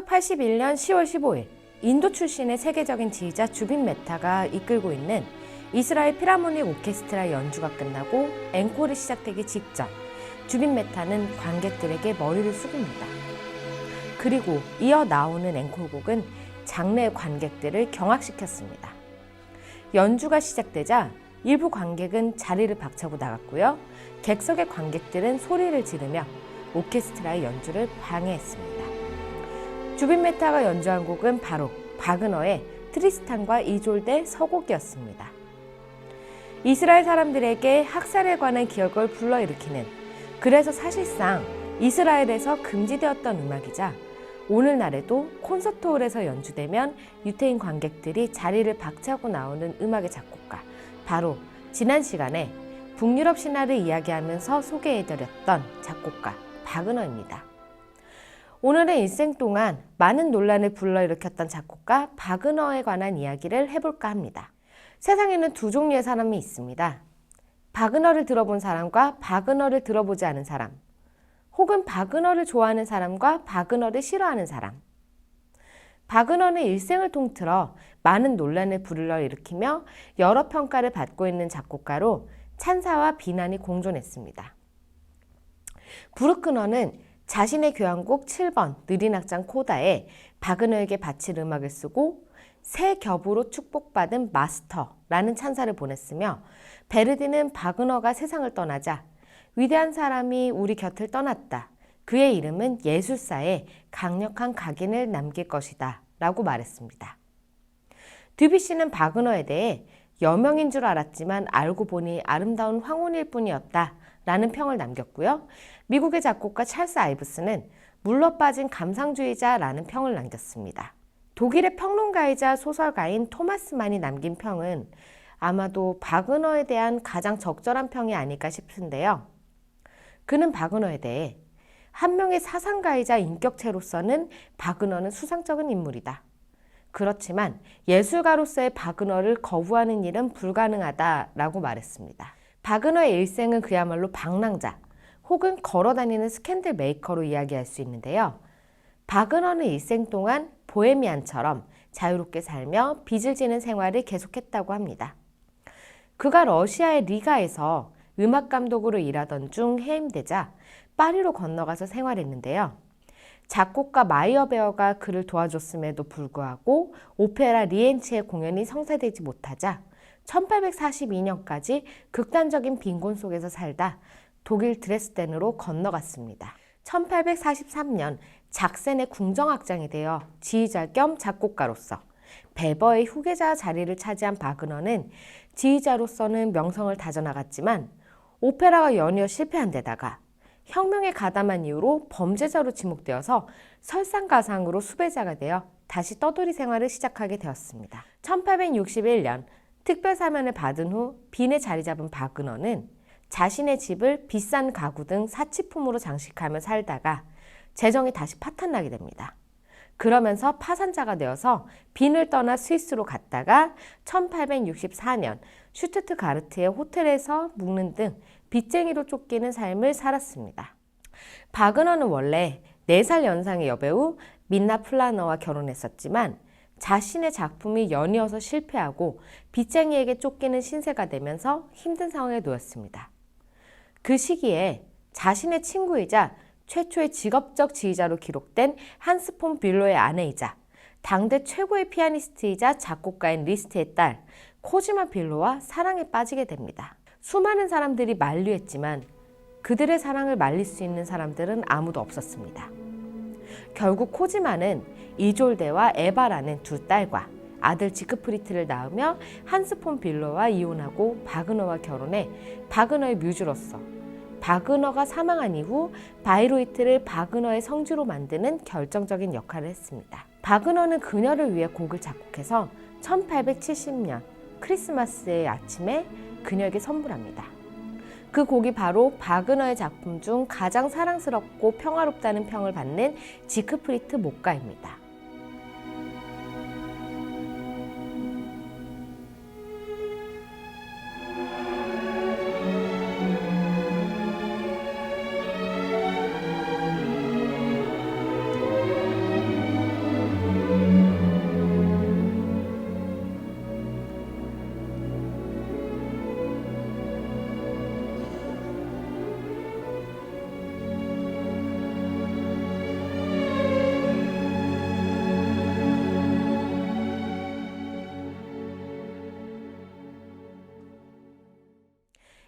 1981년 10월 15일 인도 출신의 세계적인 지휘자 주빈 메타가 이끌고 있는 이스라엘 필하모닉 오케스트라 연주가 끝나고 앵콜이 시작되기 직전 주빈 메타는 관객들에게 머리를 숙입니다. 그리고 이어 나오는 앵콜곡은 장내 관객들을 경악시켰습니다. 연주가 시작되자 일부 관객은 자리를 박차고 나갔고요. 객석의 관객들은 소리를 지르며 오케스트라의 연주를 방해했습니다. 주빈 메타가 연주한 곡은 바로 바그너의 트리스탄과 이졸데 서곡이었습니다. 이스라엘 사람들에게 학살에 관한 기억을 불러일으키는, 그래서 사실상 이스라엘에서 금지되었던 음악이자 오늘날에도 콘서트홀에서 연주되면 유태인 관객들이 자리를 박차고 나오는 음악의 작곡가, 바로 지난 시간에 북유럽 신화를 이야기하면서 소개해드렸던 작곡가 바그너입니다. 오늘의 일생 동안 많은 논란을 불러일으켰던 작곡가 바그너에 관한 이야기를 해볼까 합니다. 세상에는 두 종류의 사람이 있습니다. 바그너를 들어본 사람과 바그너를 들어보지 않은 사람, 혹은 바그너를 좋아하는 사람과 바그너를 싫어하는 사람. 바그너는 일생을 통틀어 많은 논란을 불러일으키며 여러 평가를 받고 있는 작곡가로 찬사와 비난이 공존했습니다. 브루크너는 자신의 교향곡 7번 느린 악장 코다에 바그너에게 바칠 음악을 쓰고 새 겹으로 축복받은 마스터라는 찬사를 보냈으며, 베르디는 바그너가 세상을 떠나자 위대한 사람이 우리 곁을 떠났다. 그의 이름은 예술사에 강력한 각인을 남길 것이다 라고 말했습니다. 드뷔시는 바그너에 대해 여명인 줄 알았지만 알고 보니 아름다운 황혼일 뿐이었다 라는 평을 남겼고요. 미국의 작곡가 찰스 아이브스는 물러빠진 감상주의자라는 평을 남겼습니다. 독일의 평론가이자 소설가인 토마스 만이 남긴 평은 아마도 바그너에 대한 가장 적절한 평이 아닐까 싶은데요. 그는 바그너에 대해 한 명의 사상가이자 인격체로서는 바그너는 수상적인 인물이다. 그렇지만 예술가로서의 바그너를 거부하는 일은 불가능하다라고 말했습니다. 바그너의 일생은 그야말로 방랑자 혹은 걸어다니는 스캔들 메이커로 이야기할 수 있는데요. 바그너는 일생 동안 보헤미안처럼 자유롭게 살며 빚을 지는 생활을 계속했다고 합니다. 그가 러시아의 리가에서 음악 감독으로 일하던 중 해임되자 파리로 건너가서 생활했는데요. 작곡가 마이어베어가 그를 도와줬음에도 불구하고 오페라 리엔치의 공연이 성사되지 못하자 1842년까지 극단적인 빈곤 속에서 살다 독일 드레스덴으로 건너갔습니다. 1843년 작센의 궁정악장이 되어 지휘자 겸 작곡가로서 베버의 후계자 자리를 차지한 바그너는 지휘자로서는 명성을 다져나갔지만 오페라가 연이어 실패한 데다가 혁명에 가담한 이후로 범죄자로 지목되어서 설상가상으로 수배자가 되어 다시 떠돌이 생활을 시작하게 되었습니다. 1861년 특별사면을 받은 후 빈에 자리 잡은 바그너는 자신의 집을 비싼 가구 등 사치품으로 장식하며 살다가 재정이 다시 파탄나게 됩니다. 그러면서 파산자가 되어서 빈을 떠나 스위스로 갔다가 1864년 슈투트가르트의 호텔에서 묵는 등 빚쟁이로 쫓기는 삶을 살았습니다. 바그너는 원래 4살 연상의 여배우 민나 플라너와 결혼했었지만 자신의 작품이 연이어서 실패하고 빚쟁이에게 쫓기는 신세가 되면서 힘든 상황에 놓였습니다. 그 시기에 자신의 친구이자 최초의 직업적 지휘자로 기록된 한스 폰 빌로의 아내이자 당대 최고의 피아니스트이자 작곡가인 리스트의 딸 코지마 빌로와 사랑에 빠지게 됩니다. 수많은 사람들이 만류했지만 그들의 사랑을 말릴 수 있는 사람들은 아무도 없었습니다. 결국 코지마는 이졸데와 에바라는 두 딸과 아들 지크프리트를 낳으며 한스 폰 빌로와 이혼하고 바그너와 결혼해 바그너의 뮤즈로서 바그너가 사망한 이후 바이로이트를 바그너의 성지로 만드는 결정적인 역할을 했습니다. 바그너는 그녀를 위해 곡을 작곡해서 1870년 크리스마스의 아침에 그녀에게 선물합니다. 그 곡이 바로 바그너의 작품 중 가장 사랑스럽고 평화롭다는 평을 받는 지크프리트 목가입니다.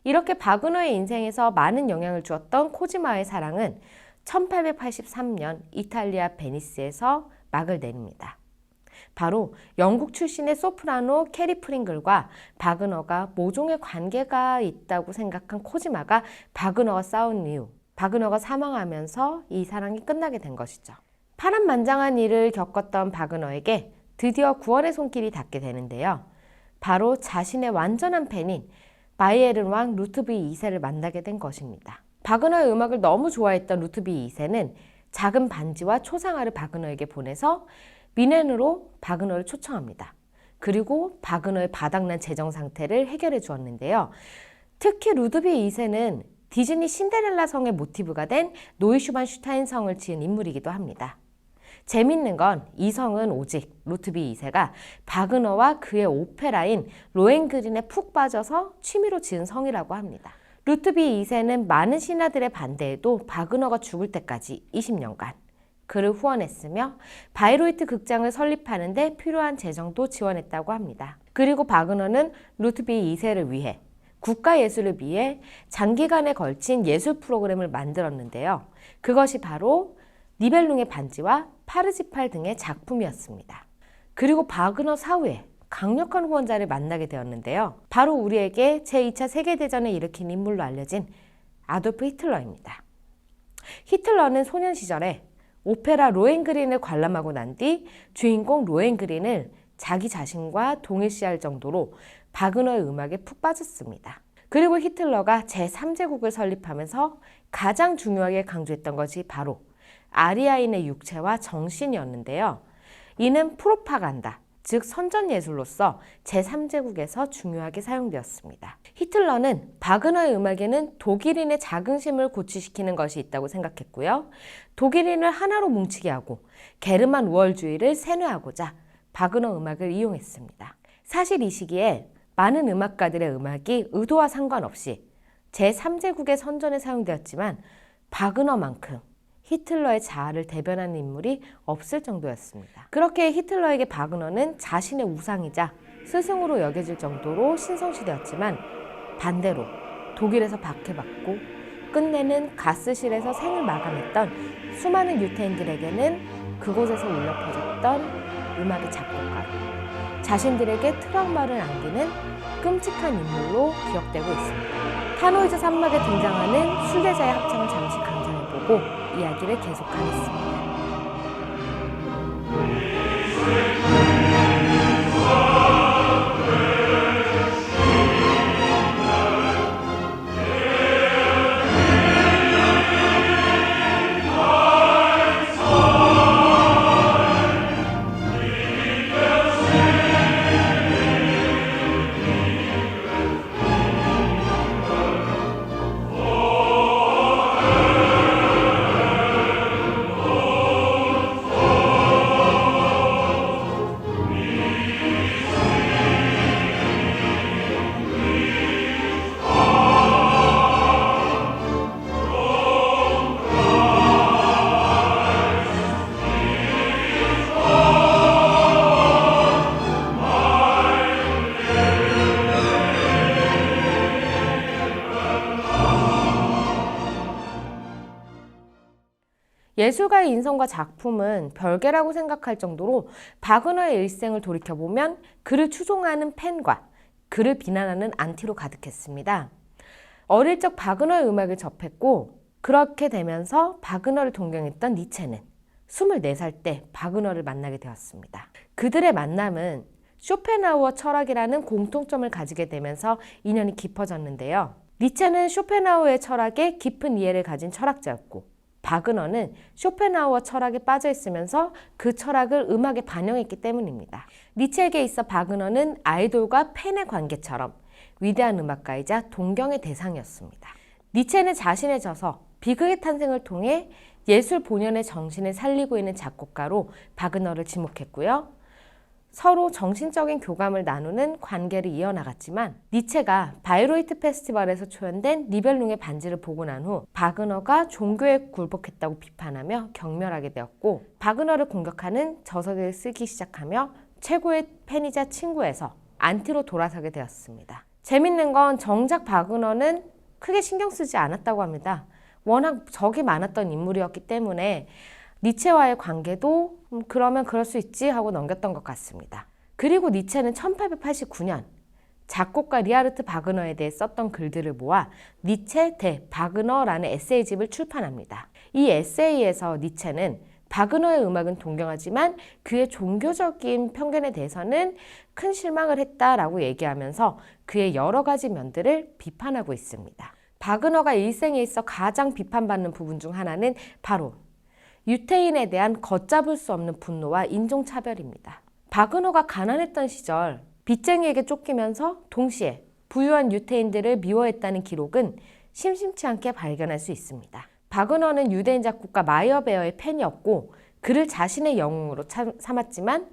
이렇게 바그너의 인생에서 많은 영향을 주었던 코지마의 사랑은 1883년 이탈리아 베니스에서 막을 내립니다. 바로 영국 출신의 소프라노 캐리 프링글과 바그너가 모종의 관계가 있다고 생각한 코지마가 바그너와 싸운 이후 바그너가 사망하면서 이 사랑이 끝나게 된 것이죠. 파란만장한 일을 겪었던 바그너에게 드디어 구원의 손길이 닿게 되는데요. 바로 자신의 완전한 팬인 바이에른 왕 루트비 2세를 만나게 된 것입니다. 바그너의 음악을 너무 좋아했던 루트비 2세는 작은 반지와 초상화를 바그너에게 보내서 미넨으로 바그너를 초청합니다. 그리고 바그너의 바닥난 재정 상태를 해결해 주었는데요. 특히 루드비 2세는 디즈니 신데렐라 성의 모티브가 된 노이슈반슈타인 성을 지은 인물이기도 합니다. 재밌는 건 이 성은 오직 루트비 2세가 바그너와 그의 오페라인 로헨그린에 푹 빠져서 취미로 지은 성이라고 합니다. 루트비 2세는 많은 신하들의 반대에도 바그너가 죽을 때까지 20년간 그를 후원했으며 바이로이트 극장을 설립하는 데 필요한 재정도 지원했다고 합니다. 그리고 바그너는 루트비 2세를 위해 국가예술을 위해 장기간에 걸친 예술 프로그램을 만들었는데요. 그것이 바로 니벨룽의 반지와 파르지팔 등의 작품이었습니다. 그리고 바그너 사후에 강력한 후원자를 만나게 되었는데요. 바로 우리에게 제2차 세계대전을 일으킨 인물로 알려진 아돌프 히틀러입니다. 히틀러는 소년 시절에 오페라 로헨그린을 관람하고 난 뒤 주인공 로헨그린을 자기 자신과 동일시할 정도로 바그너의 음악에 푹 빠졌습니다. 그리고 히틀러가 제3제국을 설립하면서 가장 중요하게 강조했던 것이 바로 아리아인의 육체와 정신이었는데요. 이는 프로파간다, 즉 선전예술로서 제3제국에서 중요하게 사용되었습니다. 히틀러는 바그너의 음악에는 독일인의 자긍심을 고취시키는 것이 있다고 생각했고요. 독일인을 하나로 뭉치게 하고 게르만 우월주의를 세뇌하고자 바그너 음악을 이용했습니다. 사실 이 시기에 많은 음악가들의 음악이 의도와 상관없이 제3제국의 선전에 사용되었지만 바그너만큼 히틀러의 자아를 대변하는 인물이 없을 정도였습니다. 그렇게 히틀러에게 바그너는 자신의 우상이자 스승으로 여겨질 정도로 신성시되었지만 반대로 독일에서 박해받고 끝내는 가스실에서 생을 마감했던 수많은 유태인들에게는 그곳에서 울려 퍼졌던 음악의 작곡가로 자신들에게 트라우마를 안기는 끔찍한 인물로 기억되고 있습니다. 타노이즈 산막에 등장하는 순례자의 합창을 잠시 감상해보고 이야기를 계속하겠습니다. 예술가의 인성과 작품은 별개라고 생각할 정도로 바그너의 일생을 돌이켜보면 그를 추종하는 팬과 그를 비난하는 안티로 가득했습니다. 어릴 적 바그너의 음악을 접했고 그렇게 되면서 바그너를 동경했던 니체는 24살 때 바그너를 만나게 되었습니다. 그들의 만남은 쇼펜하우어 철학이라는 공통점을 가지게 되면서 인연이 깊어졌는데요. 니체는 쇼펜하우어의 철학에 깊은 이해를 가진 철학자였고 바그너는 쇼펜하우어 철학에 빠져 있으면서 그 철학을 음악에 반영했기 때문입니다. 니체에게 있어 바그너는 아이돌과 팬의 관계처럼 위대한 음악가이자 동경의 대상이었습니다. 니체는 자신의 저서 비극의 탄생을 통해 예술 본연의 정신을 살리고 있는 작곡가로 바그너를 지목했고요. 서로 정신적인 교감을 나누는 관계를 이어나갔지만 니체가 바이로이트 페스티벌에서 초연된 니벨룽의 반지를 보고 난 후 바그너가 종교에 굴복했다고 비판하며 경멸하게 되었고 바그너를 공격하는 저서를 쓰기 시작하며 최고의 팬이자 친구에서 안티로 돌아서게 되었습니다. 재밌는 건 정작 바그너는 크게 신경 쓰지 않았다고 합니다. 워낙 적이 많았던 인물이었기 때문에 니체와의 관계도 그러면 그럴 수 있지 하고 넘겼던 것 같습니다. 그리고 니체는 1889년 작곡가 리하르트 바그너에 대해 썼던 글들을 모아 니체 대 바그너라는 에세이집을 출판합니다. 이 에세이에서 니체는 바그너의 음악은 동경하지만 그의 종교적인 편견에 대해서는 큰 실망을 했다라고 얘기하면서 그의 여러 가지 면들을 비판하고 있습니다. 바그너가 일생에 있어 가장 비판받는 부분 중 하나는 바로 유태인에 대한 걷잡을 수 없는 분노와 인종차별입니다. 바그너가 가난했던 시절 빚쟁이에게 쫓기면서 동시에 부유한 유태인들을 미워했다는 기록은 심심치 않게 발견할 수 있습니다. 바그너는 유대인 작곡가 마이어베어의 팬이었고 그를 자신의 영웅으로 삼았지만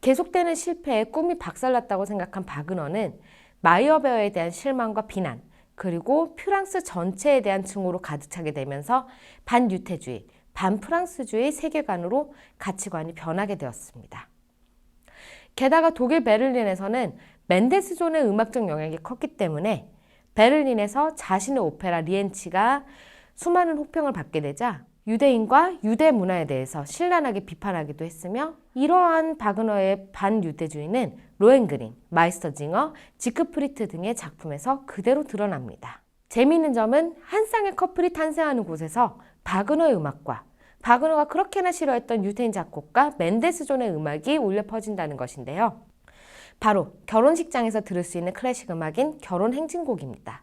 계속되는 실패에 꿈이 박살났다고 생각한 바그너는 마이어베어에 대한 실망과 비난 그리고 프랑스 전체에 대한 증오로 가득 차게 되면서 반유태주의, 반프랑스주의 세계관으로 가치관이 변하게 되었습니다. 게다가 독일 베를린에서는 멘데스존의 음악적 영향이 컸기 때문에 베를린에서 자신의 오페라 리엔치가 수많은 호평을 받게 되자 유대인과 유대 문화에 대해서 신랄하게 비판하기도 했으며 이러한 바그너의 반유대주의는 로헨그린, 마이스터징어, 지크프리트 등의 작품에서 그대로 드러납니다. 재미있는 점은 한 쌍의 커플이 탄생하는 곳에서 바그너의 음악과 바그너가 그렇게나 싫어했던 유태인 작곡가 멘데스존의 음악이 울려 퍼진다는 것인데요. 바로 결혼식장에서 들을 수 있는 클래식 음악인 결혼 행진곡입니다.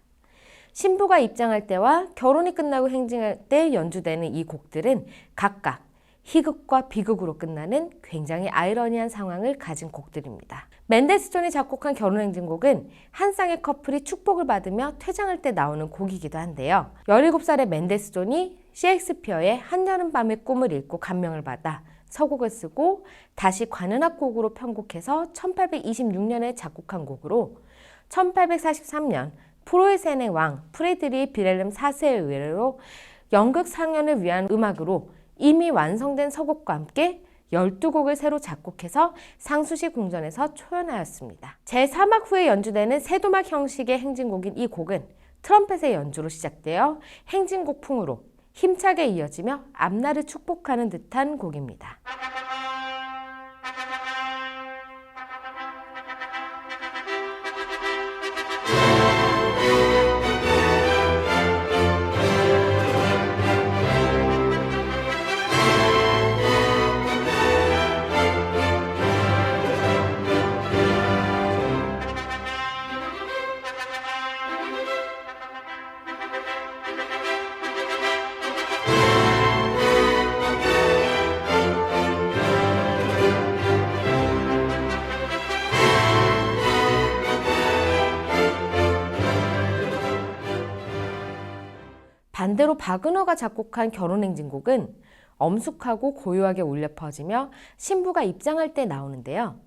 신부가 입장할 때와 결혼이 끝나고 행진할 때 연주되는 이 곡들은 각각 희극과 비극으로 끝나는 굉장히 아이러니한 상황을 가진 곡들입니다. 멘데스존이 작곡한 결혼행진곡은 한 쌍의 커플이 축복을 받으며 퇴장할 때 나오는 곡이기도 한데요. 17살의 멘데스존이 셰익스피어의 한여름밤의 꿈을 읽고 감명을 받아 서곡을 쓰고 다시 관현악곡으로 편곡해서 1826년에 작곡한 곡으로 1843년 프로이센의 왕 프레드리히 빌헬름 4세의 의뢰로 연극 상연을 위한 음악으로 이미 완성된 서곡과 함께 12곡을 새로 작곡해서 상수시 궁전에서 초연하였습니다. 제3악 후에 연주되는 세도막 형식의 행진곡인 이 곡은 트럼펫의 연주로 시작되어 행진곡풍으로 힘차게 이어지며 앞날을 축복하는 듯한 곡입니다. 반대로 바그너가 작곡한 결혼행진곡은 엄숙하고 고요하게 울려 퍼지며 신부가 입장할 때 나오는데요.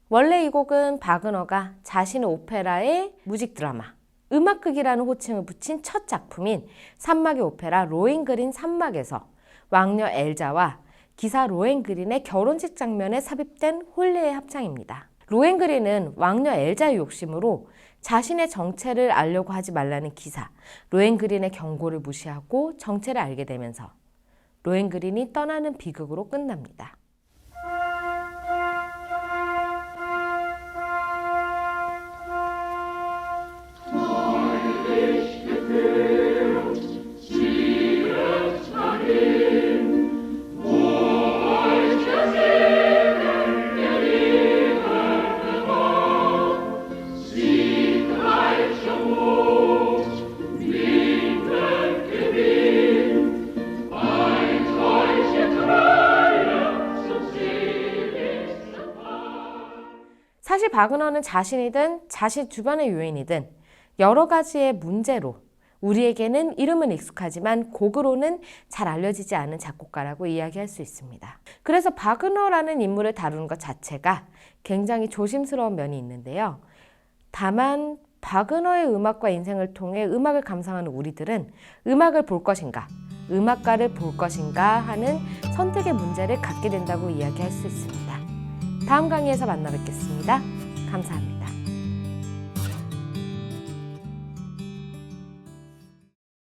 원래 이 곡은 바그너가 자신의 오페라의 무직 드라마, 음악극이라는 호칭을 붙인 첫 작품인 3막의 오페라 로헨그린 3막에서 왕녀 엘자와 기사 로헨그린의 결혼식 장면에 삽입된 혼례의 합창입니다. 로헨그린은 왕녀 엘자의 욕심으로 자신의 정체를 알려고 하지 말라는 기사 로헨그린의 경고를 무시하고 정체를 알게 되면서 로헨그린이 떠나는 비극으로 끝납니다. 사실 바그너는 자신이든 자신 주변의 요인이든 여러 가지의 문제로 우리에게는 이름은 익숙하지만 곡으로는 잘 알려지지 않은 작곡가라고 이야기할 수 있습니다. 그래서 바그너라는 인물을 다루는 것 자체가 굉장히 조심스러운 면이 있는데요. 다만 바그너의 음악과 인생을 통해 음악을 감상하는 우리들은 음악을 볼 것인가, 음악가를 볼 것인가 하는 선택의 문제를 갖게 된다고 이야기할 수 있습니다. 다음 강의에서 만나 뵙겠습니다. 감사합니다.